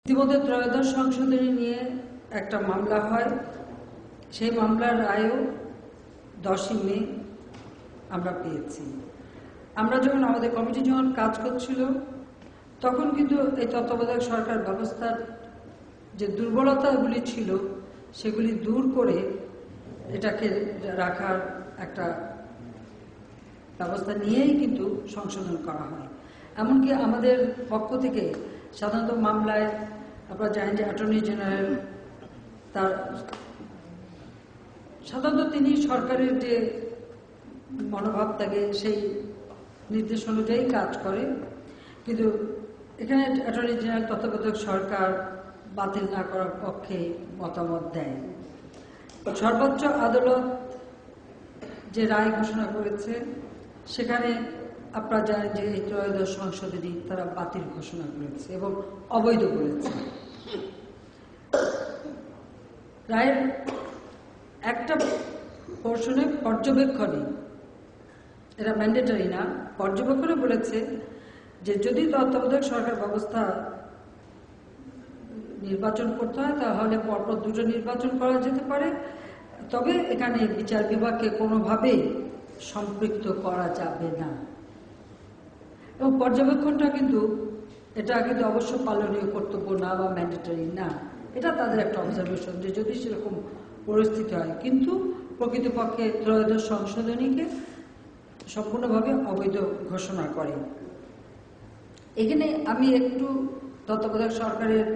ইতিমধ্যে ত্রয়োদশ সংশোধনী নিয়ে একটা মামলা হয়। সেই মামলার রায়ও 10ই মে আমরা পেয়েছি। আমরা যখন আমাদের কমিটি যখন কাজ করছিল তখন কিন্তু এই তত্ত্বাবধায়ক সরকার ব্যবস্থার যে দুর্বলতাগুলি ছিল সেগুলি দূর করে এটাকে রাখার একটা ব্যবস্থা নিয়েই কিন্তু সংশোধন করা হয়। এমনকি আমাদের পক্ষ থেকে সাধারণত মামলায় আপনারা জানেন যে অ্যাটর্নি জেনারেল তার সাধারণত তিনি সরকারের যে মনোভাব থাকে সেই নির্দেশ অনুযায়ী কাজ করে, কিন্তু এখানে অ্যাটর্নি জেনারেল তত্ত্বাবধায়ক সরকার বাতিল না করার পক্ষে মতামত দেয়। সর্বোচ্চ আদালত যে রায় ঘোষণা করেছে সেখানে আপনারা জানেন যে এই ত্রয়োদশ সংশোধনী তারা বাতিল ঘোষণা করেছে এবং অবৈধ করেছে। রায়ের একটা পোর্শনে পর্যবেক্ষণে, এটা ম্যান্ডেটরি না, পর্যবেক্ষণে বলেছে যে যদি তত্ত্বাবধায়ক সরকার ব্যবস্থা নির্বাচন করতে হয় তাহলে পরপর দুটো নির্বাচন করা যেতে পারে, তবে এখানে বিচার বিভাগকে কোনোভাবে সম্পৃক্ত করা যাবে না। এবং পর্যবেক্ষণটা কিন্তু এটা কিন্তু অবশ্য পালনীয় কর্তব্য না বা ম্যান্ডেটরি না, এটা তাদের একটা অবজারভেশন যে যদি সেরকম পরিস্থিতি হয়, কিন্তু প্রকৃতপক্ষে ত্রয়োদশ সংশোধনীকে সম্পূর্ণভাবে অবৈধ ঘোষণা করে। এখানে আমি একটু তত্ত্বাবধায়ক সরকারের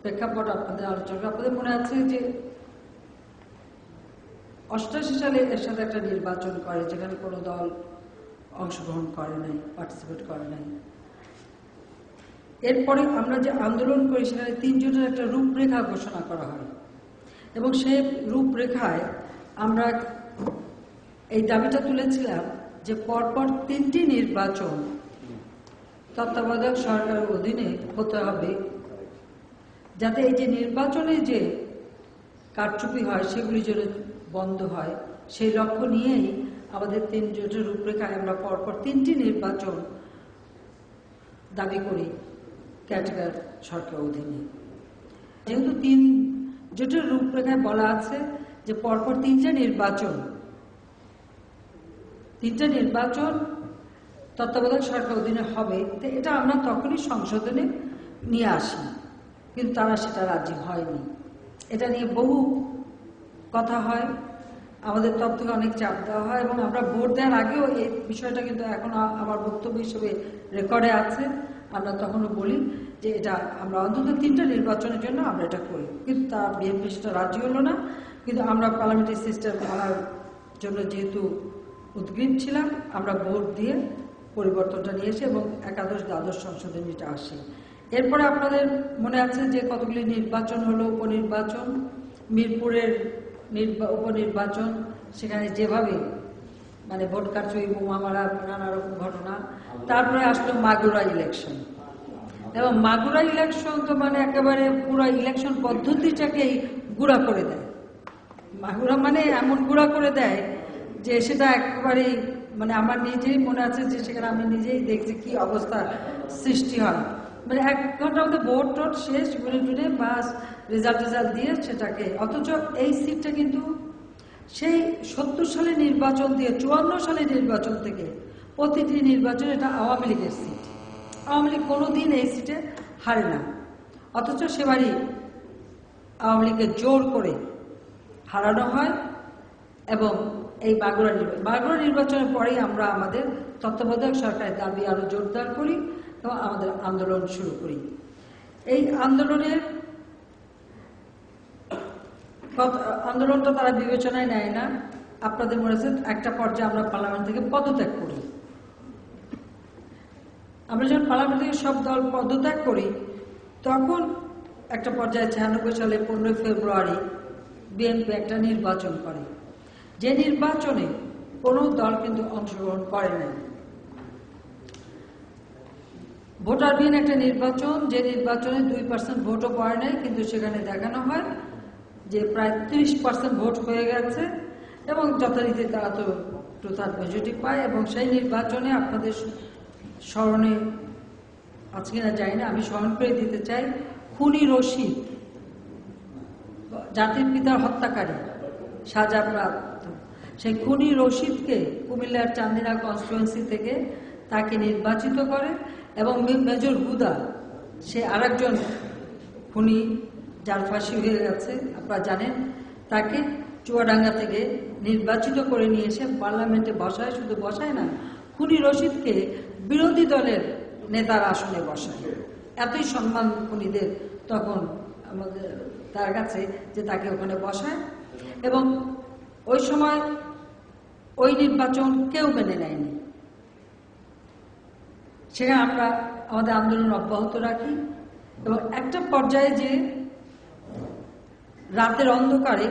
প্রেক্ষাপট আপনাদের আলোচনা, আপনাদের মনে আছে যে 88 সালে এর সাথে একটা নির্বাচন করে যেখানে কোনো দল অংশগ্রহণ করে নাই, পার্টিসিপেট করে নাই। এরপরে আমরা যে আন্দোলন করি সেখানে 3 জনের একটা রূপরেখা ঘোষণা করা হয় এবং সেই রূপরেখায় আমরা এই দাবিটা তুলেছিলাম যে পরপর 3টি নির্বাচন তত্ত্বাবধায়ক সরকারের অধীনে হতে হবে, যাতে এই যে নির্বাচনে যে কারচুপি হয় সেগুলি যেন বন্ধ হয়। সেই লক্ষ্য নিয়েই আমাদের 3 জোটের রূপরেখায় আমরা পরপর 3টি নির্বাচন দাবি করি ক্যাটেগরি সরকারের অধীনে। যেহেতু 3 জোটের রূপরেখায় বলা আছে যে পরপর 3টা নির্বাচন তত্ত্বাবধায়ক সরকার অধীনে হবে, তো এটা আমরা তখনই সংশোধনে নিয়ে আসি, কিন্তু তারা সেটা রাজি হয়নি। এটা নিয়ে বহু কথা হয়, আমাদের তরফ থেকে অনেক চাপ দেওয়া হয় এবং আমরা ভোট দেওয়ার আগেও এই বিষয়টা কিন্তু এখন আমার বক্তব্য হিসেবে রেকর্ডে আছে। আমরা তখনও বলি যে এটা আমরা অন্তত 3টা নির্বাচনের জন্য আমরা এটা করি, কিন্তু তা বিএনপি সেটা রাজি হলো না। কিন্তু আমরা পার্লামেন্টারি সিস্টেম আনার জন্য যেহেতু উদ্গ্রীব ছিলাম, আমরা ভোট দিয়ে পরিবর্তনটা নিয়ে এসে এবং একাদশ দ্বাদশ সংশোধনীটা আসে। এরপরে আপনাদের মনে আছে যে কতগুলি নির্বাচন হলো, উপনির্বাচন, মিরপুরের উপনির্বাচন, সেখানে যেভাবে মানে ভোট কারচুপি, বোমা মারা, নানা রকম ঘটনা। তারপরে আসলো মাগুরা ইলেকশন, এবং মাগুরা ইলেকশন তো মানে একেবারে পুরো ইলেকশন পদ্ধতিটাকেই গুঁড়া করে দেয়। মাগুরা মানে এমন গুঁড়া করে দেয় যে সেটা একেবারে মানে আমার নিজেই মনে আছে যে সেখানে আমি নিজেই দেখছি কি অবস্থা সৃষ্টি হয়। মানে 1 ঘন্টার মধ্যে ভোট টোট শেষ, ঘুরে টুরে বাস রেজাল্ট দিয়ে সেটাকে, অথচ এই সিটটা কিন্তু সেই 70 সালে নির্বাচন দিয়ে 54 সালে নির্বাচন থেকে প্রতিটি নির্বাচন এটা আওয়ামী লীগের সিট। আওয়ামী লীগ কোনোদিন এই সিটে হারে না, অথচ সেবারই আওয়ামী লীগকে জোর করে হারানো হয়। এবং এই মাগুরা নির্বাচনের পরেই আমরা আমাদের তত্ত্বাবধায়ক সরকারের দাবি আরো জোরদার করি এবং আমাদের আন্দোলন শুরু করি। এই আন্দোলনটা তারা বিবেচনায় নেয় না। আপনাদের মনে আছে একটা পর্যায়ে আমরা পার্লামেন্ট থেকে পদত্যাগ করি। আমরা যখন পার্লামেন্ট থেকে সব দল পদত্যাগ করি তখন একটা পর্যায়ে 96 সালে 15 ফেব্রুয়ারি বিএনপি একটা নির্বাচন করে, যে নির্বাচনে কোনো দল কিন্তু অংশগ্রহণ করে নাই। ভোটারবিহীন একটা নির্বাচন, যে নির্বাচনে 2% ভোটও পড়ে নাই, কিন্তু সেখানে দেখানো হয় যে প্রায় 30% ভোট হয়ে গেছে এবং যথারীতি তারা তো 2/3 মেজরিটি পায়। এবং সেই নির্বাচনে আপনাদের স্মরণে আজকে না যাই না, আমি স্মরণ করে দিতে চাই খুনি রশিদ, জাতির পিতার হত্যাকারী সাজাপ্রাপ্ত, সেই খুনি রশিদকে কুমিল্লার চান্দিনা কনস্টিটুয়েন্সি থেকে তাকে নির্বাচিত করে এবং মেজর হুদা, সে আরেকজন খুনি যার ফাঁসি হয়ে গেছে আপনারা জানেন, তাকে চুয়াডাঙ্গা থেকে নির্বাচিত করে নিয়ে এসে পার্লামেন্টে বসায়। শুধু বসায় না, খুনি রশিদকে বিরোধী দলের নেতার আসনে বসায়। এতই সম্মান খুনিদের তখন আমাদের তার কাছে যে তাকে ওখানে বসায়। এবং ওই সময় ওই নির্বাচন কেউ মেনে নেয়নি। সেখানে আমরা আমাদের আন্দোলন অব্যাহত রাখি এবং একটা পর্যায়ে যে রাতের অন্ধকারে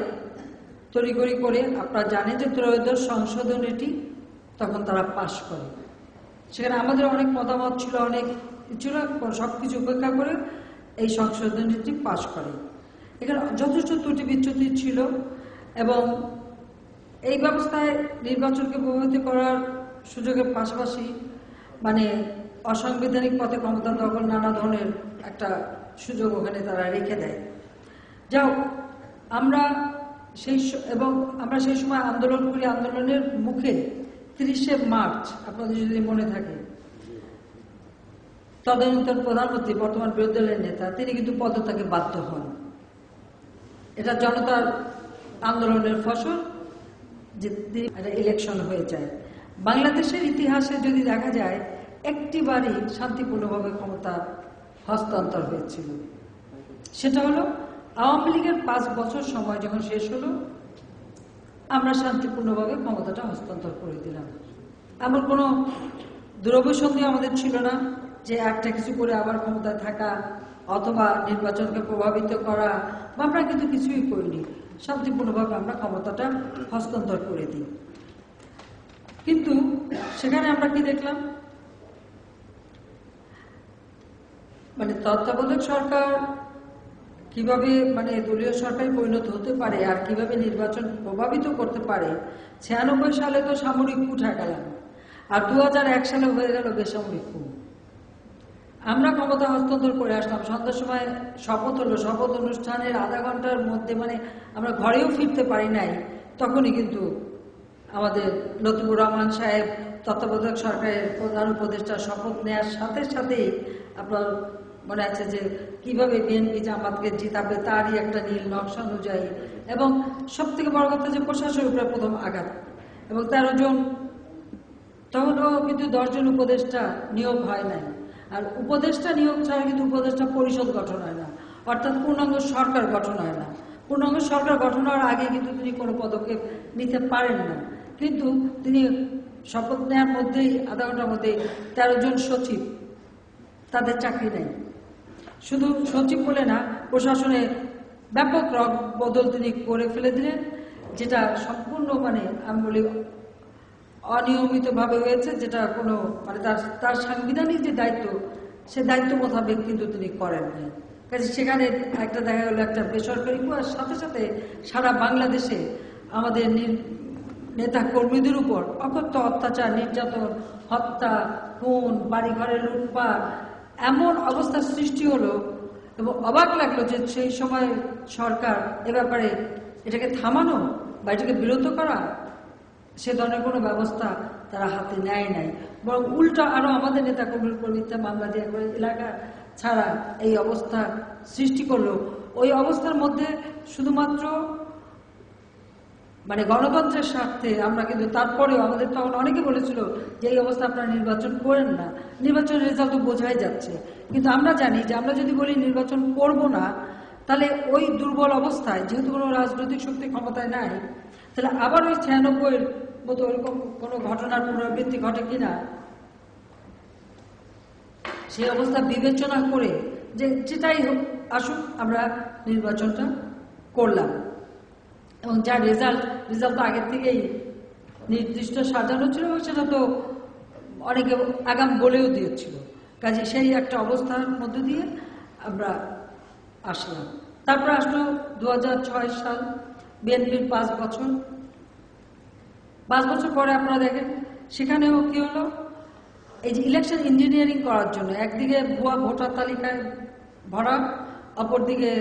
তড়িঘড়ি করে আপনারা জানেন যে ত্রয়োদশ সংশোধন এটি তখন তারা পাশ করে। সেখানে আমাদের অনেক মতামত ছিল, অনেক ছিল, সবকিছু উপেক্ষা করে এই সংশোধনীটি পাশ করে। এখানে যথেষ্ট ত্রুটি বিচ্যুতি ছিল এবং এই ব্যবস্থায় নির্বাচনকে প্রভাবিত করার সুযোগের পাশাপাশি মানে অসাংবিধানিক পথে ক্ষমতা দখল নানা ধরনের একটা সুযোগ ওখানে তারা রেখে দেয়। যাও আমরা সেই সময় আন্দোলন করি। আন্দোলনের মুখে 30শে মার্চ আপনাদের যদি মনে থাকে, তদানীন্তন প্রধানমন্ত্রী বর্তমান বিরোধী দলের নেতা তিনি কিন্তু পদত্যাগে বাধ্য হন। এটা জনতার আন্দোলনের ফসল যে ইলেকশন হয়ে যায়। বাংলাদেশের ইতিহাসে যদি দেখা যায় একটিবারই শান্তিপূর্ণভাবে ক্ষমতা হস্তান্তর হয়েছিল, সেটা হলো আওয়ামী লীগের 5 বছর সময় যখন শেষ হলো, আমরা শান্তিপূর্ণভাবে ক্ষমতাটা হস্তান্তর করে দিলাম। এমন কোনো দুরভিসন্ধি আমাদের ছিল না যে একটা কিছু করে আবার ক্ষমতায় থাকা অথবা নির্বাচনকে প্রভাবিত করা, বা আমরা কিন্তু কিছুই করিনি। শান্তিপূর্ণভাবে আমরা ক্ষমতাটা হস্তান্তর করে দিই। কিন্তু সেখানে আমরা কি দেখলাম, মানে তত্ত্বাবধায়ক সরকার কিভাবে মানে দলীয় সরকারে পরিণত হতে পারে আর কিভাবে নির্বাচন প্রভাবিত করতে পারে। 96 সালে তো সামরিক কূ ঠেকালাম, আর 2001 সালে হয়ে গেল বেসামরিক কূ। আমরা ক্ষমতা হস্তান্তর করে আসলাম। সন্ধ্যার সময় শপথ হলো, শপথ অনুষ্ঠানের আধা ঘন্টার মধ্যে মানে আমরা ঘরেও ফিরতে পারি নাই, তখনই কিন্তু আমাদের লতিফুর রহমান সাহেব তত্ত্বাবধায়ক সরকারের প্রধান উপদেষ্টা শপথ নেওয়ার সাথে সাথেই আপনার মনে আছে যে কিভাবে বিএনপি জামাতকে জিতাবে তারই একটা নীল নকশা অনুযায়ী, এবং সব থেকে বড় কথা যে প্রশাসনের উপরে প্রথম আঘাত, এবং 13 জন, তখনও কিন্তু 10 জন উপদেষ্টা নিয়োগ হয় নাই। আর উপদেষ্টা নিয়োগ ছাড়া কিন্তু উপদেষ্টা পরিষদ গঠন হয় না, অর্থাৎ পূর্ণাঙ্গ সরকার গঠন হয় না। পূর্ণাঙ্গ সরকার গঠন হওয়ার আগে কিন্তু তিনি কোনো পদক্ষেপ নিতে পারেন না। কিন্তু তিনি শপথ নেওয়ার মধ্যেই আধা ঘন্টার মধ্যেই 13 জন সচিব, তাদের চাকরি নেই। শুধু সচিব বলে না, প্রশাসনে ব্যাপক রদ বদল তিনি করে ফেলে দিলেন, যেটা সম্পূর্ণ মানে আমি বলি অনিয়মিতভাবে হয়েছে, যেটা কোনো মানে তার সাংবিধানিক যে দায়িত্ব, সে দায়িত্ব মোতাবেক কিন্তু তিনি করেন নাই। কাজে সেখানে একটা দেখা গেল একটা বেসরকারি কুয়ার সাথে সাথে সারা বাংলাদেশে আমাদের নেতা কর্মীদের উপর অকথ্য অত্যাচার, নির্যাতন, হত্যা, খুন, বাড়িঘরের লুটপাট, এমন অবস্থার সৃষ্টি হলো। এবং অবাক লাগলো যে সেই সময় সরকার এ ব্যাপারে এটাকে থামানো বা এটাকে বিরত করা, সে ধরনের কোনো ব্যবস্থা তারা হাতে নেয় নাই, বরং উল্টা আরো আমাদের নেতা কর্মীর উপর মিথ্যা মামলা দিয়ে এলাকা ছাড়া এই অবস্থা সৃষ্টি করলো। ওই অবস্থার মধ্যে শুধুমাত্র মানে গণতন্ত্রের স্বার্থে আমরা কিন্তু তারপরেও আমাদের তখন অনেকে বলেছিল যে এই অবস্থা আপনারা নির্বাচন করেন না, নির্বাচনের রেজাল্ট তো বোঝাই যাচ্ছে। কিন্তু আমরা জানি যে আমরা যদি বলি নির্বাচন করব না, তাহলে ওই দুর্বল অবস্থায় যেহেতু কোনো রাজনৈতিক শক্তি ক্ষমতায় নাই, তাহলে আবার ওই 96-এর মতো ওরকম কোনো ঘটনার পুনরাবৃত্তি ঘটে কিনা, সেই অবস্থা বিবেচনা করে যে যেটাই হোক আসুক আমরা নির্বাচনটা করলাম। এবং যার রেজাল্ট তো আগের থেকেই নির্দিষ্ট সাজানো ছিল, এবং সেটা তো অনেকে আগাম বলেও দিয়েছিল। কাজে সেই একটা অবস্থার মধ্যে দিয়ে আমরা আসলাম। তারপর আসলো 2006 সাল, বিএনপির 5 বছর। 5 বছর পরে আপনারা দেখেন সেখানেও কি হলো, এই যে ইলেকশন ইঞ্জিনিয়ারিং করার জন্য একদিকে ভুয়া ভোটার তালিকায় ভরা, অপরদিকে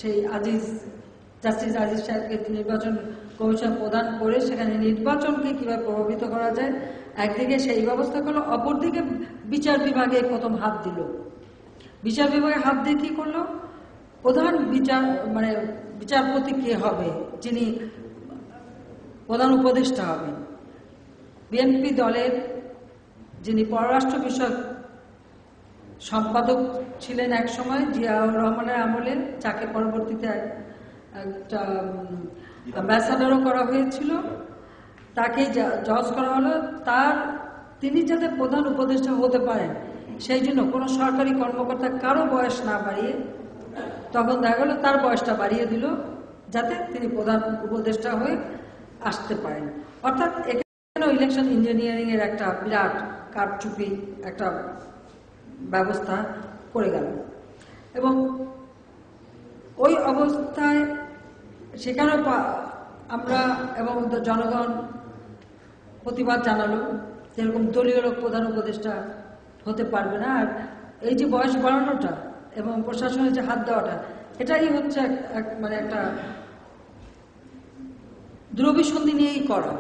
সেই জাস্টিস আজিজ সাহেবকে নির্বাচন কমিশন প্রদান করে সেখানে নির্বাচনকে কিভাবে প্রভাবিত করা যায় একদিকে সেই ব্যবস্থা করলো, অপরদিকে বিচার বিভাগে প্রথম হাত দিল। বিচার বিভাগে হাত দিয়ে কি করলো, প্রধান বিচারপতি কে হবে, যিনি প্রধান উপদেষ্টা হবেন, বিএনপি দলের যিনি পররাষ্ট্র বিষয়ক সম্পাদক ছিলেন এক সময় জিয়াউর রহমানের আমলে, যাকে পরবর্তীতে একটা অ্যাম্বাসাডারও করা হয়েছিল, তাকে জজ করা হলো। তিনি যাতে প্রধান উপদেষ্টা হতে পারেন সেই জন্য কোনো সরকারি কর্মকর্তা কারো বয়স না বাড়িয়ে, তখন দেখা গেল তার বয়সটা বাড়িয়ে দিল যাতে তিনি প্রধান উপদেষ্টা হয়ে আসতে পারেন। অর্থাৎ এখানে ইলেকশন ইঞ্জিনিয়ারিং এর একটা বিরাট কারচুপি একটা ব্যবস্থা করে গেল। এবং ওই অবস্থায় সেখানে আমরা এবং জনগণ প্রতিবাদ জানালো যেরকম দলীয় লোক প্রধান উপদেষ্টা হতে পারবে না। আর এই যে বয়স বাড়ানোটা এবং প্রশাসনের যে হাত দেওয়াটা, এটাই হচ্ছে একটা দুরভিসন্ধি নিয়েই করা।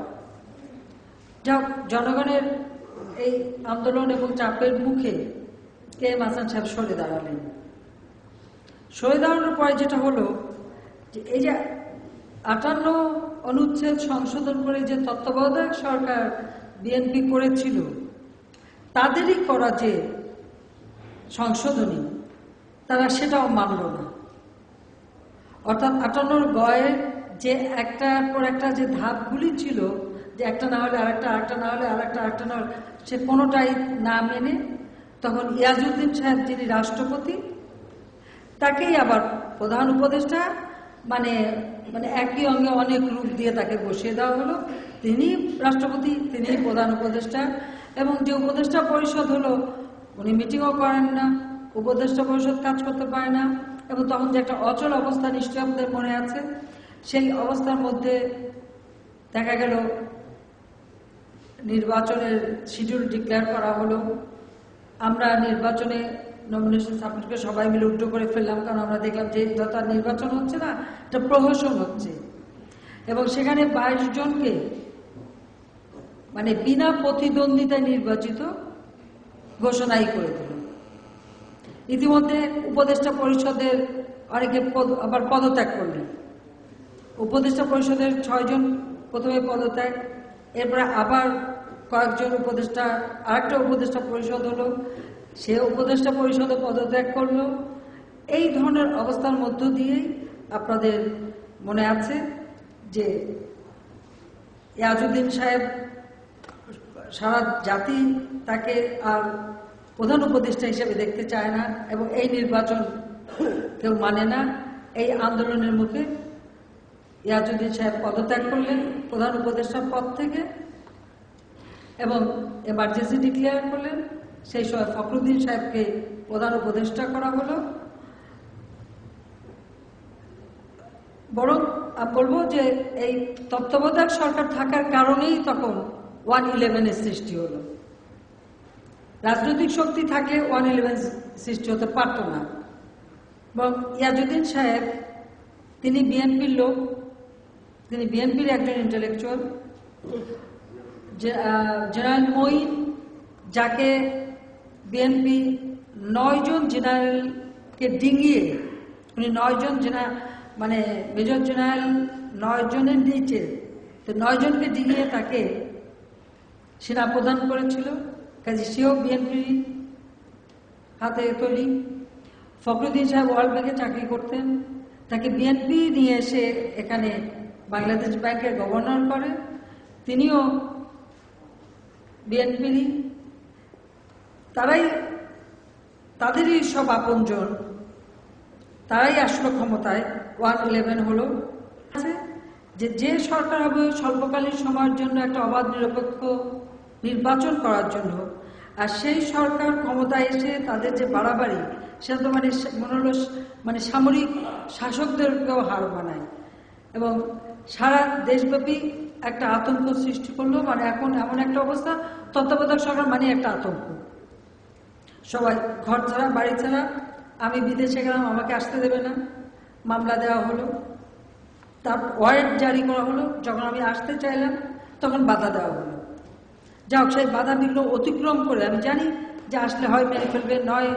যা জনগণের এই আন্দোলন এবং চাপের মুখে কে এম হাসান সাহেব সরে দাঁড়ালেন। সরে দাঁড়ানোর পরে যেটা হলো যে এই যে 58 অনুচ্ছেদ সংশোধন করে যে তত্ত্বাবধায়ক সরকার বিএনপি করেছিল, তাদেরই করা যে সংশোধনী, তারা সেটাও মানল না। অর্থাৎ 58 গয়ের যে একটার পর একটা যে ধাপগুলি ছিল, যে একটা না হলে আরেকটা, আরেকটা না হলে আরেকটা, আরেকটা না হলে, সে কোনোটাই না মেনে তখন ইয়াজউদ্দিন সাহেব যিনি রাষ্ট্রপতি, তাকেই আবার প্রধান উপদেষ্টা মানে একই অঙ্গে অনেক রূপ দিয়ে তাকে বসিয়ে দেওয়া হলো। তিনি রাষ্ট্রপতি, তিনি প্রধান উপদেষ্টা। এবং যে উপদেষ্টা পরিষদ হলো, উনি মিটিংও করেন না, উপদেষ্টা পরিষদ কাজ করতে পারে না। এবং তখন যে একটা অচল অবস্থা নিশ্চয়ই আপনাদের মনে আছে, সেই অবস্থার মধ্যে দেখা গেল নির্বাচনের শিডিউল ডিক্লেয়ার করা হলো। আমরা নির্বাচনে নমিনেশন সাবমিট করে সবাই মিলে উল্টো করে ফেললাম, কারণ আমরা দেখলাম যে যত নির্বাচন হচ্ছে না, এটা প্রহসন হচ্ছে। এবং সেখানে 22 জনকে বিনা প্রতিদ্বন্দ্বিতায় নির্বাচিত ঘোষণাই করে দিল। ইতিমধ্যে উপদেষ্টা পরিষদের অনেকে আবার পদত্যাগ করলেন। উপদেষ্টা পরিষদের 6 জন প্রথমে পদত্যাগ, এরপরে আবার কয়েকজন উপদেষ্টা, আরেকটা উপদেষ্টা পরিষদ হলো, সে উপদেষ্টা পরিষদে পদত্যাগ করলো। এই ধরনের অবস্থার মধ্য দিয়েই আপনাদের মনে আছে যে ইয়াজউদ্দিন সাহেব, সারা জাতি তাকে আর প্রধান উপদেষ্টা হিসেবে দেখতে চায় না এবং এই নির্বাচন কেউ মানে না। এই আন্দোলনের মুখে ইয়াজউদ্দিন সাহেব পদত্যাগ করলেন প্রধান উপদেষ্টার পদ থেকে এবং এমার্জেন্সি ডিক্লেয়ার করলেন। সেই সময় ফখরুদ্দিন সাহেবকে প্রধান উপদেষ্টা করা হলো। বরং বলবো যে এই তত্ত্বাবধায়ক সরকার থাকার কারণেই তখন 111-এর সৃষ্টি হলো। রাজনৈতিক শক্তি থাকলে 111 সৃষ্টি হতে পারত না। এবং ইয়াজউদ্দিন সাহেব, তিনি বিএনপির লোক, তিনি বিএনপির একজন ইন্টেলেকচুয়াল। জেনারেল মঈন, যাকে বিএনপি 9 জন জেনারেলকে ডিঙিয়ে, উনি 9 জন মেজর জেনারেল 9 জনের নিচে, তো 9 জনকে ডিঙিয়ে তাকে সেনাপ্রধান করেছিল। কাজে সেও বিএনপির হাতে তৈরি। ফখরুদ্দিন সাহেব ওয়ার্ল্ড ব্যাংকে চাকরি করতেন, তাকে বিএনপি নিয়ে এসে এখানে বাংলাদেশ ব্যাংকের গভর্নর করে, তিনিও বিএনপিরই। তাদেরই সব আপনজন, তারাই আসলো ক্ষমতায়। 111 হলো যে সরকার হবে স্বল্পকালীন সময়ের জন্য একটা অবাধ নিরপেক্ষ নির্বাচন করার জন্য, আর সেই সরকার ক্ষমতায় এসে তাদের যে বাড়াবাড়ি, সেটা তো মনে হলো সামরিক শাসকদেরকেও হার মানায় এবং সারা দেশব্যাপী একটা আতঙ্ক সৃষ্টি করলো। এখন এমন একটা অবস্থা, তত্ত্বাবধায়ক সরকার একটা আতঙ্ক, সবাই ঘর ছাড়া, বাড়ি ছাড়া, আমি বিদেশে গেলাম, আমাকে আসতে দেবে না, মামলা দেওয়া হলো, তার ওয়ারেন্ট জারি করা হলো। যখন আমি আসতে চাইলাম তখন বাধা দেওয়া হলো। যাক, সেই বাধা বিঘ্ন অতিক্রম করে আমি জানি যে আসলে হয় মেরে ফেলবে, নয়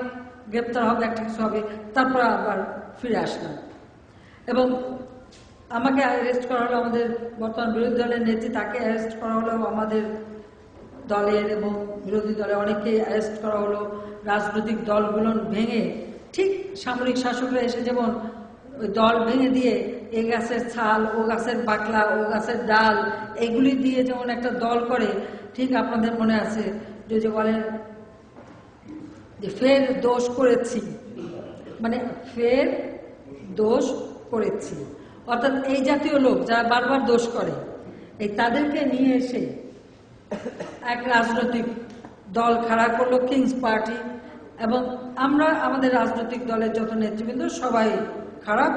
গ্রেপ্তার হবে, একটা কিছু হবে, তারপর আবার ফিরে আসলাম। এবং আমাকে অ্যারেস্ট করা হলো, আমাদের বর্তমান বিরোধী দলের নেত্রী তাকে অ্যারেস্ট করা হলো, আমাদের দলের এবং বিরোধী দলের অনেককে অ্যারেস্ট করা হলো। রাজনৈতিক দলগুলো ভেঙে, ঠিক সামরিক শাসকরা এসে যেমন ওই দল ভেঙে দিয়ে এ গাছের ছাল, ও গাছের বাকলা, ও গাছের ডাল, এগুলি দিয়ে যেমন একটা দল করে, ঠিক আপনাদের মনে আছে যে বলেন যে ফের দোষ করেছি, মানে ফের দোষ করেছি, অর্থাৎ এই জাতীয় লোক যারা বারবার দোষ করে, এই তাদেরকে নিয়ে এসে এক রাজনৈতিক দল খাড়া করলো, কিংস পার্টি। এবং আমরা আমাদের রাজনৈতিক দলের যত নেতৃবৃন্দ সবাই খারাপ,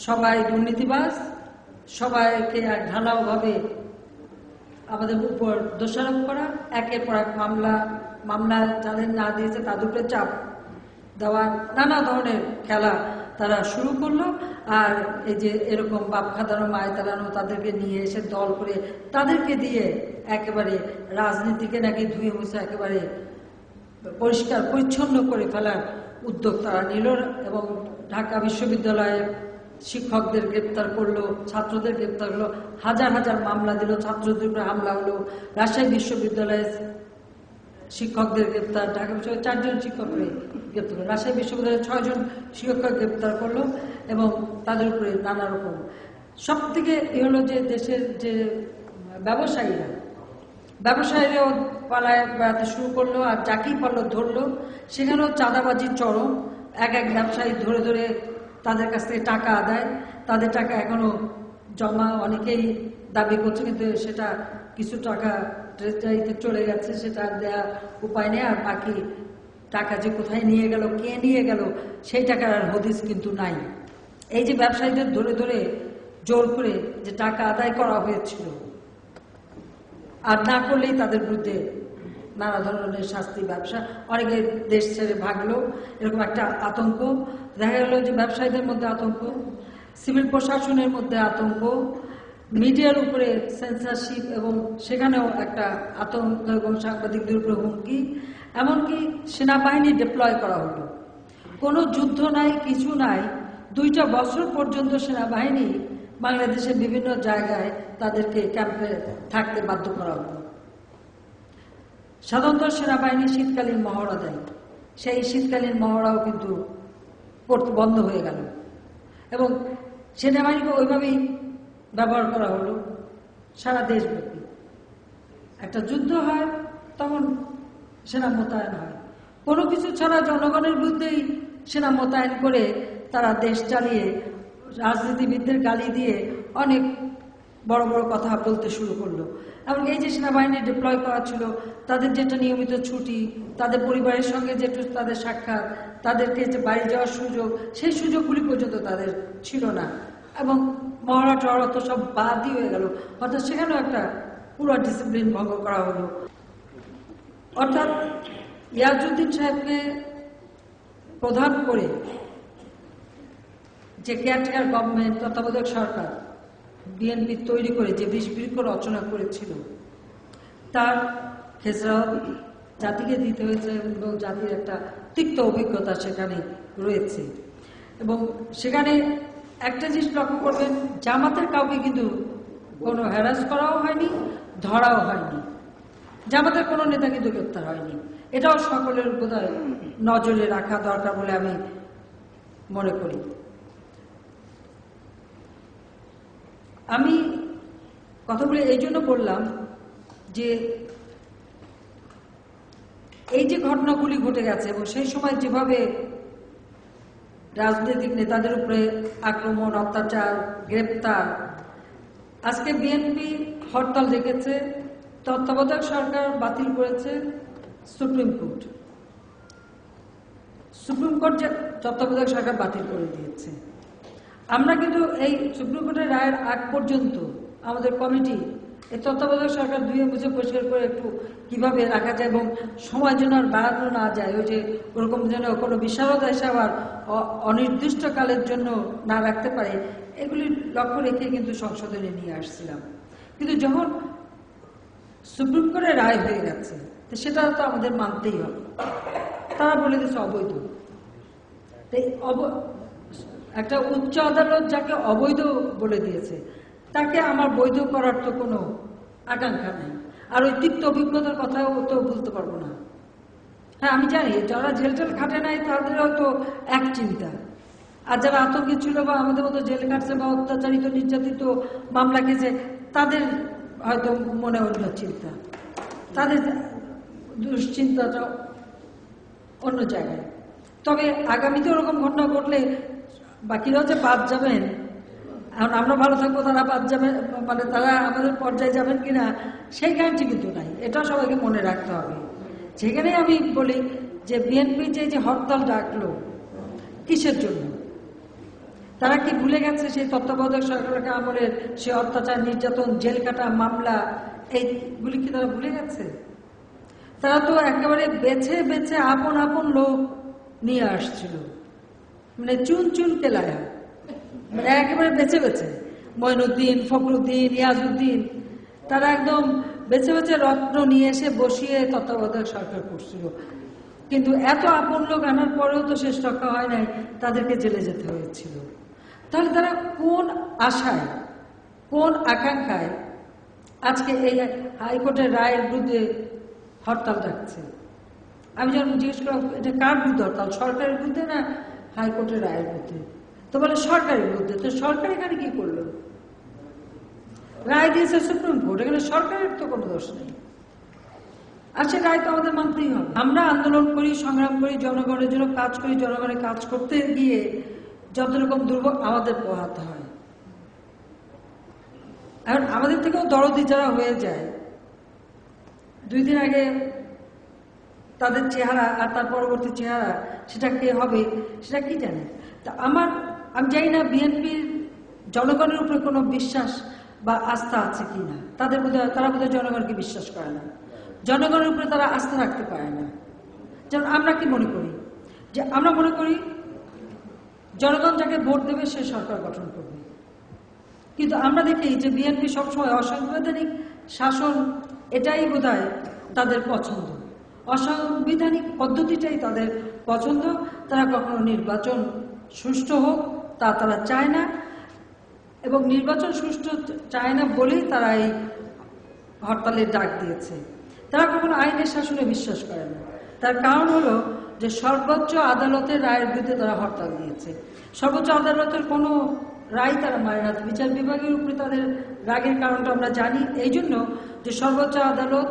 সবাই দুর্নীতিবাজ, সবাইকে এক ঢালাওভাবে আমাদের উপর দোষারোপ করা, একের পর এক মামলা যাদের না দিয়েছে তাদের উপরে চাপ দেওয়া, নানা ধরনের খেলা তারা শুরু করলো। আর এই যে এরকম বাপ খাদানো মায় তাড়ানো, তাদেরকে নিয়ে এসে দল করে তাদেরকে দিয়ে একেবারে রাজনীতিকে নাকি ধুয়ে মুছে একেবারে পরিষ্কার পরিচ্ছন্ন করে ফেলার উদ্যোগ তারা নিল। এবং ঢাকা বিশ্ববিদ্যালয়ের শিক্ষকদের গ্রেপ্তার করলো, ছাত্রদের গ্রেপ্তার করলো, হাজার হাজার মামলা দিল, ছাত্রদের উপরে হামলা হলো। রাজশাহী বিশ্ববিদ্যালয়ের শিক্ষকদের গ্রেপ্তার, ঢাকা বিশ্ববিদ্যালয়ের 4 জন শিক্ষককে গ্রেপ্তার করলো, রাজশাহী বিশ্ববিদ্যালয়ের 6 জন শিক্ষককে গ্রেপ্তার করলো। এবং তাদের উপরে নানা রকম, সব থেকে এ হলো যে দেশের যে ব্যবসায়ীরাও পালায় বেড়াতে শুরু করলো, আর যাকেই পারলো ধরলো। সেখানেও চাঁদাবাজির চরম, এক ব্যবসায়ী ধরে ধরে তাদের কাছ থেকে টাকা আদায়, তাদের টাকা এখনো জমা, অনেকেই দাবি করছে, কিন্তু সেটা কিছু টাকা ট্রেজারিতে চলে গেছে, সেটা দেওয়া উপায় নেই। আর বাকি টাকা যে কোথায় নিয়ে গেল, কে নিয়ে গেল, সেই টাকার আর হদিস কিন্তু নাই। এই যে ব্যবসায়ীদের ধরে ধরে জোর করে যে টাকা আদায় করা হয়েছিল, আর না করলেই তাদের বিরুদ্ধে নানা ধরনের শাস্তি, ব্যবসা, অনেকে দেশ ছেড়ে ভাগলো, এরকম একটা আতঙ্ক দেখা গেল। যে ব্যবসায়ীদের মধ্যে আতঙ্ক, সিভিল প্রশাসনের মধ্যে আতঙ্ক, মিডিয়ার উপরে সেন্সরশিপ, এবং সেখানেও একটা আতঙ্ক, এবং সাংবাদিকদের উপরে হুমকি, এমনকি সেনাবাহিনী ডিপ্লয় করা হলো। কোনো যুদ্ধ নাই, কিছু নাই, 2টা বছর পর্যন্ত সেনাবাহিনী বাংলাদেশের বিভিন্ন জায়গায় তাদেরকে ক্যাম্পে থাকতে বাধ্য করা হলো। সাধারণত সেনাবাহিনী শীতকালীন মহড়া দেয়, সেই শীতকালীন মহড়াও কিন্তু বন্ধ হয়ে গেল, এবং সেনাবাহিনীকে ওইভাবেই ব্যবহার করা হলো সারা দেশব্যাপী। একটা যুদ্ধ হয় তখন সেনা মোতায়েন হয়, কোনো কিছু ছাড়া জনগণের বিরুদ্ধেই সেনা মোতায়েন করে তারা দেশ চালিয়ে রাজনীতিবিদদের গালি দিয়ে অনেক বড় বড় কথা বলতে শুরু করলো। এবং এই যে সেনাবাহিনী ডিপ্লয় করা ছিল, তাদের যেটা নিয়মিত ছুটি, তাদের পরিবারের সঙ্গে যেটু তাদের সাক্ষাৎ, তাদেরকে যে বাড়ি যাওয়ার সুযোগ, সেই সুযোগগুলি পর্যন্ত তাদের ছিল না। এবং মহড়া টহড়া তো সব বাদই হয়ে গেল, অর্থাৎ সেখানেও একটা পুরো ডিসিপ্লিন ভঙ্গ করা হলো। অর্থাৎ ইয়াজউদ্দিন সাহেবকে প্রধান করে যে কেয়ারটেকার গভর্নমেন্ট, তত্ত্বাবধায়ক সরকার বিএনপি তৈরি করে যে বিষবৃক্ষ রচনা করেছিল, তার খেসারত জাতিকে দিতে হয়েছে, এবং জাতির একটা তিক্ত অভিজ্ঞতা সেখানে রয়েছে। এবং সেখানে একটা জিনিস লক্ষ্য করবেন, জামাতের কাউকে কিন্তু কোনো হ্যারাস করাও হয়নি, ধরাও হয়নি, জামাতের কোনো নেতা কিন্তু গ্রেপ্তার হয়নি। এটাও সকলের বোধহয় নজরে রাখা দরকার বলে আমি মনে করি। আমি কথাগুলো এই জন্য বললাম যে এই যে ঘটনাগুলি ঘটে গেছে, এবং সেই সময় যেভাবে রাজনৈতিক নেতাদের উপরে আক্রমণ, অত্যাচার, গ্রেপ্তার, আজকে বিএনপি হরতাল ডেকেছে, তত্ত্বাবধায়ক সরকার বাতিল করেছে সুপ্রিম কোর্ট। সুপ্রিম কোর্ট যে তত্ত্বাবধায়ক সরকার বাতিল করে দিয়েছে, আমরা কিন্তু এই সুপ্রিম কোর্টের রায়ের আগ পর্যন্ত আমাদের কমিটি এই তত্ত্বাবধায়ক সরকার ধুয়ে মুছে পরিষ্কার করে একটু কিভাবে রাখা যায় এবং সময় যেন আর বাড়ানো না যায়, ওই যে ওরকম যেন কোনো বিশারদা এসে আবার অনির্দিষ্টকালের জন্য না রাখতে পারে, এগুলি লক্ষ্য রেখে কিন্তু সংশোধনে নিয়ে আসছিলাম। কিন্তু যখন সুপ্রিম কোর্টের রায় হয়ে গেছে তো সেটা তো আমাদের মানতেই হবে। তারা বলে দিয়েছে অবৈধ। একটা উচ্চ আদালত যাকে অবৈধ বলে দিয়েছে তাকে আমার বৈধ করার তো কোনো আকাঙ্ক্ষা নেই, আর ওই তিক্ত অভিজ্ঞতার কথাও তো বলতে পারবো না। হ্যাঁ, আমি জানি যারা জেল টেল খাটে নাই তাদের হয়তো এক চিন্তা, আর যারা আতঙ্কে ছিল বা আমাদের মতো জেল কাটছে বা অত্যাচারিত নির্যাতিত মামলা খেয়েছে তাদের হয়তো মনে অন্য চিন্তা, তাদের দুশ্চিন্তাটা অন্য জায়গায়। তবে আগামীতে ওরকম ঘটনা ঘটলে বাকিরাও যে বাদ যাবেন, এখন আমরা ভালো থাকবো তারা বাদ যাবেন, মানে তারা আমাদের পর্যায়ে যাবেন কিনা সেই গ্যারান্টি কিন্তু নাই, এটা সবাইকে মনে রাখতে হবে। সেখানে আমি বলি যে বিএনপি যে হরতাল ডাকলো কিসের জন্য? তারা কি ভুলে গেছে সেই তত্ত্বাবধায়ক সরকারের আমলের সে অত্যাচার, নির্যাতন, জেল কাটা মামলা, এইগুলি কি তারা ভুলে গেছে? তারা তো একেবারে বেছে বেছে আপন আপন লোক নিয়ে আসছিল, মানে চুন চুন কেলায়া, মানে একেবারে বেছে বেছে মঈনুদ্দিন, ফখরুদ্দিন, ইয়াজউদ্দিন, তারা একদম বেছে বেছে রত্ন নিয়ে এসে বসিয়ে তত্ত্বাবধায়ক সরকার করছিল। কিন্তু এত আপন লোক আনার পরেও তো শেষ রক্ষা হয় নাই, তাদেরকে জেলে যেতে হয়েছিল। তাহলে তারা কোন আশায়, কোন আকাঙ্ক্ষায় আজকে এই হাইকোর্টের রায়ের বিরুদ্ধে হরতাল ডাকছে? আমি যখন জিজ্ঞেস করলাম এটা কার বিরুদ্ধে হরতাল, সরকারের বিরুদ্ধে না হাইকোর্টের রায়ের বিরুদ্ধে? তো বলে সরকারের বিরুদ্ধে। তো সরকার এখানে কি করলো? রায় দিয়েছে সুপ্রিম কোর্ট, এখানে সরকারের তো কোনো দোষ নেই। আর সে রায় তো আমাদের মানতেই হবে। আমরা আন্দোলন করি, সংগ্রাম করি, জনগণের জন্য কাজ করি, জনগণের কাজ করতে গিয়ে যত রকম দুর্ভোগ আমাদের পোহাতে হয়। এখন আমাদের থেকেও দরদি যারা হয়ে যায়, 2 দিন আগে তাদের চেহারা আর তার পরবর্তী চেহারা সেটা কে হবে সেটা কি জানে? তা আমি জানি না বিএনপির জনগণের উপরে কোনো বিশ্বাস বা আস্থা আছে কি না। তারা বোধহয় জনগণকে বিশ্বাস করে না, জনগণের উপরে তারা আস্থা রাখতে পারে না। যেমন আমরা কি মনে করি, যে আমরা মনে করি জনগণ যাকে ভোট দেবে সে সরকার গঠন করবে। কিন্তু আমরা দেখি যে বিএনপি সবসময় অসাংবিধানিক শাসন, এটাই বোধহয় তাদের পছন্দ, অসাংবিধানিক পদ্ধতিটাই তাদের পছন্দ। তারা কখনো নির্বাচন সুষ্ঠু হোক তা তারা চায় না, এবং নির্বাচন সুষ্ঠু চায় না বলেই তারা এই হরতালের ডাক দিয়েছে। তারা কখনো আইনের শাসনে বিশ্বাস করে না। তার কারণ হলো যে সর্বোচ্চ আদালতের রায়ের বিরুদ্ধে তারা হরতাল দিয়েছে। সর্বোচ্চ আদালতের কোনো রায় তারা মানে না। বিচার বিভাগের উপরে তাদের রাগের কারণটা আমরা জানি, এই জন্য যে সর্বোচ্চ আদালত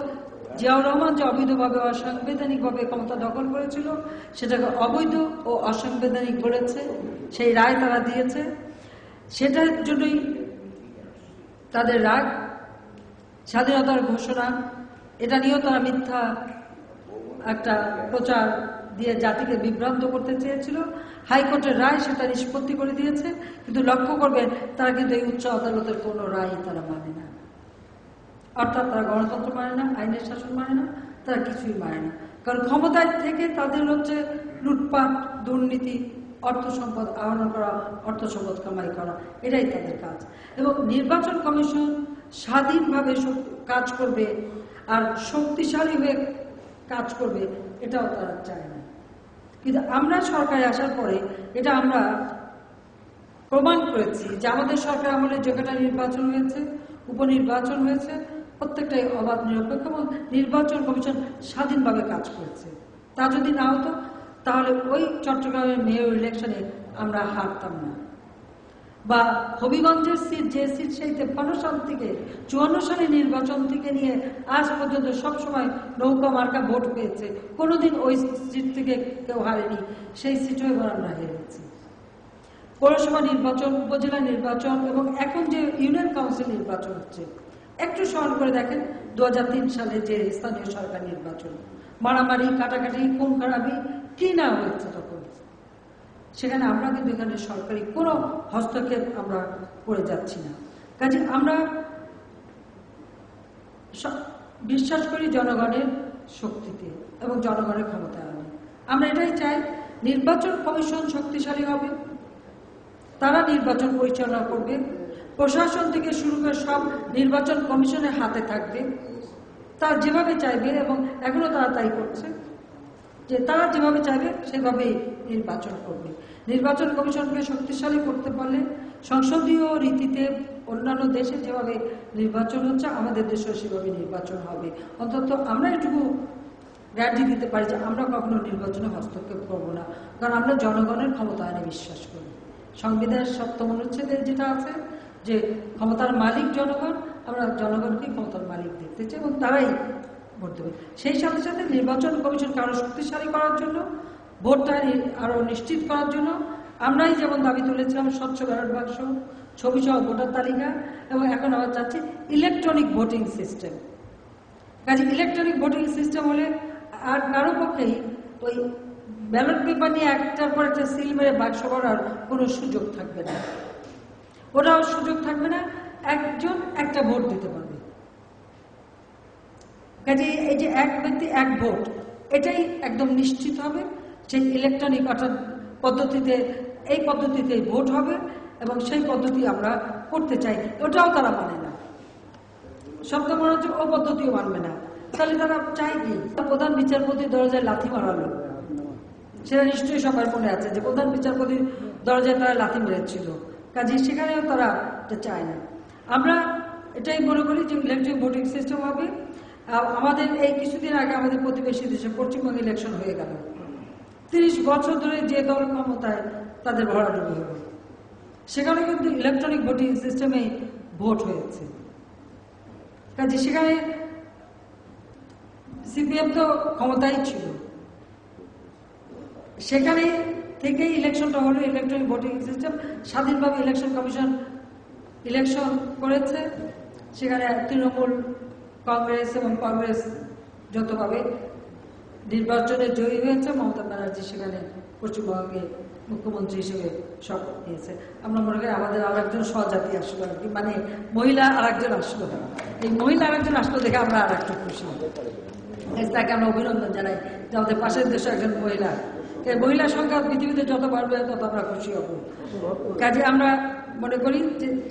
জিয়াউর রহমান যে অবৈধভাবে অসাংবিধানিকভাবে ক্ষমতা দখল করেছিল সেটাকে অবৈধ ও অসাংবিধানিক বলেছে, সেই রায় তারা দিয়েছে। সেটার জন্যই তাদের রাগ। স্বাধীনতার ঘোষণা, এটা নিয়েও তারা মিথ্যা একটা প্রচার দিয়ে জাতিকে বিভ্রান্ত করতে চেয়েছিল। হাইকোর্টের রায় সেটা নিষ্পত্তি করে দিয়েছে, কিন্তু লক্ষ্য করবেন তারা কিন্তু এই উচ্চ আদালতের কোনো রায় তারা মানে না। অর্থাৎ তারা গণতন্ত্র মানে না, আইনের শাসন মানে না, তারা কিছুই মানে না। কারণ ক্ষমতায় থেকে তাদের হচ্ছে লুটপাট, দুর্নীতি, অর্থ সম্পদ আহরণ করা, অর্থ সম্পদ কামাই করা, এটাই তাদের কাজ। এবং নির্বাচন কমিশন স্বাধীনভাবে কাজ করবে আর শক্তিশালী হয়ে কাজ করবে, এটাও তারা চায় না। কিন্তু আমরা সরকারে আসার পরে এটা আমরা প্রমাণ করেছি যে আমাদের সরকার আমলে যে কটা নির্বাচন হয়েছে, উপনির্বাচন হয়েছে, প্রত্যেকটাই অবাধ, নিরপেক্ষ এবং নির্বাচন কমিশন স্বাধীনভাবে কাজ করেছে। তা যদি না হতো তাহলে ওই চট্টগ্রামের মেয়র ইলেকশনে আমরা হারতাম না, বা হবিগঞ্জের সিট, যে সিট সেই 53 সাল থেকে 54 সালে নির্বাচন থেকে নিয়ে আজ পর্যন্ত সবসময় নৌকা মার্কা ভোট পেয়েছে, কোনোদিন ওই সিট থেকে কেউ হারেনি, সেই সিটও এবার আমরা হেরেছি। পৌরসভা নির্বাচন, উপজেলা নির্বাচন এবং এখন যে ইউনিয়ন কাউন্সিল নির্বাচন হচ্ছে, একটু স্মরণ করে দেখেন 2003 সালে যে স্থানীয় সরকার নির্বাচন, মারামারি, কাটাকাটি, খুন খারাপি কি না হয়েছে তখন, সেখানে আমরা কিন্তু এখানে সরকারি কোনো হস্তক্ষেপ আমরা করে যাচ্ছি না। কাজে আমরা বিশ্বাস করি জনগণের শক্তিতে এবং জনগণের ক্ষমতায়নে। আমরা এটাই চাই নির্বাচন কমিশন শক্তিশালী হবে, তারা নির্বাচন পরিচালনা করবে, প্রশাসন থেকে শুরু করে সব নির্বাচন কমিশনের হাতে থাকবে, তারা যেভাবে চাইবে এবং এখনো তারা তাই করছে, যে তারা যেভাবে চাইবে সেভাবেই নির্বাচন করবে। নির্বাচন কমিশনকে শক্তিশালী করতে পারলে সংসদীয় রীতিতে অন্যান্য দেশে যেভাবে নির্বাচন হচ্ছে আমাদের দেশেও সেভাবে নির্বাচন হবে। অন্তত আমরা এটুকু গ্যারান্টি দিতে পারি যে আমরা কখনো নির্বাচনে হস্তক্ষেপ করবো না, কারণ আমরা জনগণের ক্ষমতায়নে বিশ্বাস করি। সংবিধানের ৭ম অনুচ্ছেদে যেটা আছে যে ক্ষমতার মালিক জনগণ, আমরা জনগণকেই ক্ষমতার মালিক দেখতে চাই এবং তারাই ভোট দেবে। সেই সাথে সাথে নির্বাচন কমিশনকে আরো শক্তিশালী করার জন্য, ভোটটা আরো নিশ্চিত করার জন্য আমরাই যেমন দাবি তুলেছিলাম স্বচ্ছ ব্যালট বাক্স, ছবি সহ ভোটার তালিকা, এবং এখন আমরা চাচ্ছি ইলেকট্রনিক ভোটিং সিস্টেম। কাজে ইলেকট্রনিক ভোটিং সিস্টেম হলে আর কারো পক্ষেই ওই ব্যালট পেপার নিয়ে একটার পর একটা সিল মেরে বাক্স ভরার কোনো সুযোগ থাকবে না, ওটাও সুযোগ থাকবে না, একজন একটা ভোট দিতে পারবে। কাজে এই যে এক ব্যক্তি এক ভোট, এটাই একদম নিশ্চিত হবে যে ইলেকট্রনিক অর্থাৎ পদ্ধতিতে, এই পদ্ধতিতে ভোট হবে এবং সেই পদ্ধতি আমরা করতে চাই। ওটাও তারা মানে না, শব্দ মনে হচ্ছে ও পদ্ধতিও মানবে না। তাহলে তারা চায় কি? প্রধান বিচারপতির দরজায় লাথি মারালো, সেটা নিশ্চয়ই সবার মনে আছে যে প্রধান বিচারপতির দরজায় তারা লাথি মেরেছিল। কাজে সেখানেও তারা চায় না। আমরা এটাই মনে করি যে ইলেকট্রনিক ভোটিং সিস্টেম হবে। আমাদের এই কিছুদিন আগে আমাদের প্রতিবেশী দেশে পশ্চিমবঙ্গে ইলেকশন হয়ে গেল, 30 বছর ধরে যে দল ক্ষমতায় তাদের ভরাডুবি হলো, সেখানে কিন্তু ইলেকট্রনিক ভোটিং সিস্টেমে ভোট হয়েছে। কাজে সেখানে সিপিএম তো ক্ষমতায় ছিল, সেখানে থেকেই ইলেকশনটা হলো ইলেকট্রনিক ভোটিং সিস্টেম। স্বাধীনভাবে ইলেকশন কমিশন ইলেকশন করেছে, সেখানে তৃণমূল, কংগ্রেস এবং কংগ্রেস যৌথভাবে নির্বাচনে জয়ী হয়েছে। মমতা ব্যানার্জি সেখানে পশ্চিমবঙ্গে মুখ্যমন্ত্রী হিসেবে শপথ নিয়েছে। আমরা মনে করি আমাদের আর একজন স্বজাতি আসলো আর কি, মানে মহিলা আর একজন আসলো। এই মহিলা আর একজন আসলো দেখে আমরা আর একটু খুশি, তাকে আমরা অভিনন্দন জানাই যে আমাদের পাশের দেশে একজন মহিলা। মহিলা সংখ্যা পৃথিবীতে যত বাড়বে তত আমরা খুশি হব। কাজে আমরা মনে করি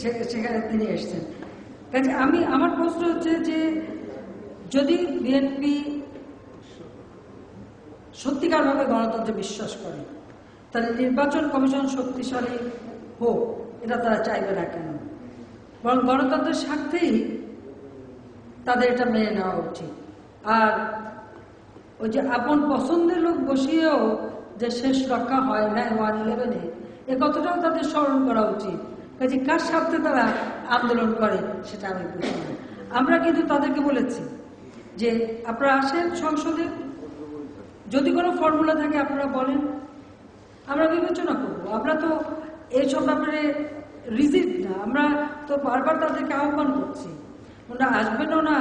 যে সেখানে তিনি এসছেন। কাজে আমার প্রশ্ন হচ্ছে যে যদি বিএনপি সত্যিকারভাবে গণতন্ত্রে বিশ্বাস করে, তাহলে নির্বাচন কমিশন শক্তিশালী হোক, এটা তারা চাইবে না কেন? বরং গণতন্ত্রের স্বার্থেই তাদের এটা মেনে নেওয়া উচিত। আর ওই যে আপন পছন্দের লোক বসিয়েও যে শেষ রক্ষা হয় না 1/11-এ, এ কথাটাও তাদের স্মরণ করা উচিত। কাজে কার স্বার্থে তারা আন্দোলন করে সেটা আমি বুঝি না। আমরা কিন্তু তাদেরকে বলেছি যে আপনারা আসেন সংসদে, যদি কোনো ফর্মুলা থাকে আপনারা বলেন, আমরা বিবেচনা করব। আমরা তো এইসব ব্যাপারে রিজিড না, আমরা তো বারবার তাদেরকে আহ্বান করছি। ওনারা আসবেনও না,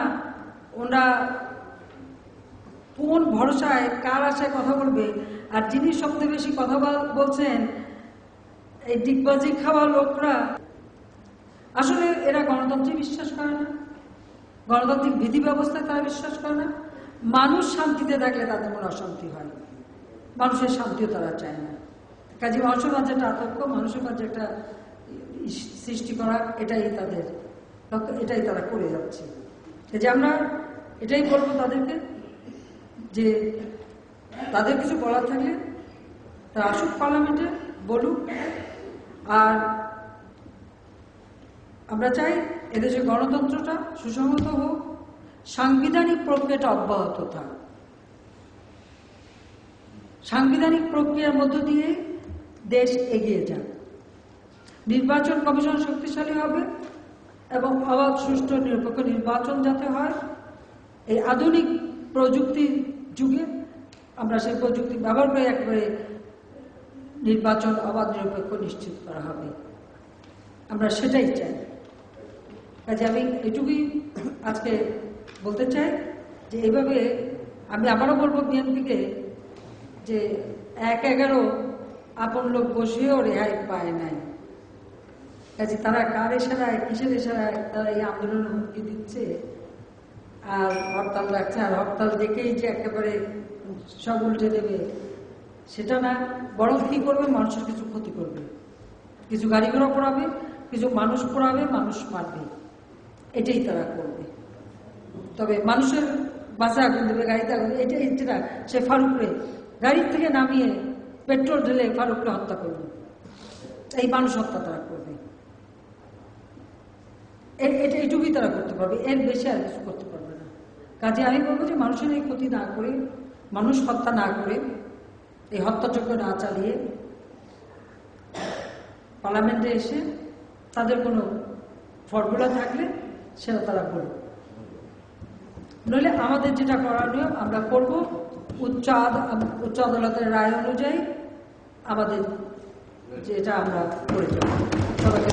ওনারা কোন ভরসায় কার আশায় কথা বলবে? আর যিনি সবচেয়ে বেশি কথা বলছেন এই ডিগবাজি খাওয়া লোকরা, আসলে এরা গণতন্ত্রে বিশ্বাস করে না, গণতান্ত্রিক বিধি ব্যবস্থায় তারা বিশ্বাস করে না। মানুষ শান্তিতে থাকলে তাদের মনে অশান্তি হয়, মানুষের শান্তিও তারা চায় না। কাজে মানুষের মাঝে একটা আতঙ্ক, মানুষের মাঝে একটা সৃষ্টি করা, এটাই তারা করে যাচ্ছে। যে আমরা এটাই বলবো তাদেরকে যে তাদের কিছু বলার থাকলে তারা আসুক পার্লামেন্টে, বলুক। আর আমরা চাই এদেশে গণতন্ত্রটা সুসংহত হোক, সাংবিধানিক প্রক্রিয়াটা অব্যাহত থাক। সাংবিধানিক প্রক্রিয়ার মধ্য দিয়ে দেশ এগিয়ে যাক, নির্বাচন কমিশন শক্তিশালী হবে এবং অবাধ, সুষ্ঠু, নিরপেক্ষ নির্বাচন যাতে হয়। এই আধুনিক প্রযুক্তির যুগে আমরা সেই প্রযুক্তি ব্যবহার করে একেবারে নির্বাচন অবাধ, নিরপেক্ষ নিশ্চিত করা হবে। আমরা সেটাই চাই। কাজে আমি এটুকুই আজকে বলতে চাই যে এইভাবে আমি আবারও বলবো বিএনপিকে যে 1/11 আপন লোক বসিয়েও রেহাই পায় নাই। কাজে তারা কার ইশারায়, কিসের ইশারায় তারা এই আন্দোলনের হুমকি দিচ্ছে, আর হরতাল রাখছে, আর হরতাল দেখেই যে একেবারে সব উল্টে দেবে সেটা না, বরং কি করবে, মানুষের কিছু ক্ষতি করবে, কিছু গাড়ি ঘোড়া পোড়াবে, কিছু মানুষ পোড়াবে, মানুষ মারবে, এটাই তারা করবে। তবে মানুষের বাসে আগুন দেবে, গাড়িতে আগুন দেবে, এটা সে ফারুকরে গাড়ির থেকে নামিয়ে পেট্রোল ঢেলে ফারুকরে হত্যা করবে, এই মানুষ হত্যা তারা করবে। এইটুকুই তারা করতে পারবে, এর বেশি আর কিছু করতে পারবে না। কাজে আমি বলবো যে মানুষের এই ক্ষতি না করে, মানুষ হত্যা না করে, এই হত্যাযজ্ঞ না চালিয়ে পার্লামেন্টে এসে তাদের কোনো ফর্মুলা থাকলে সেটা তারা বলবে, নইলে আমাদের যেটা করণীয় আমরা করব, উচ্চ আদালতের রায় অনুযায়ী আমাদের যেটা আমরা করে যাব। সবাইকে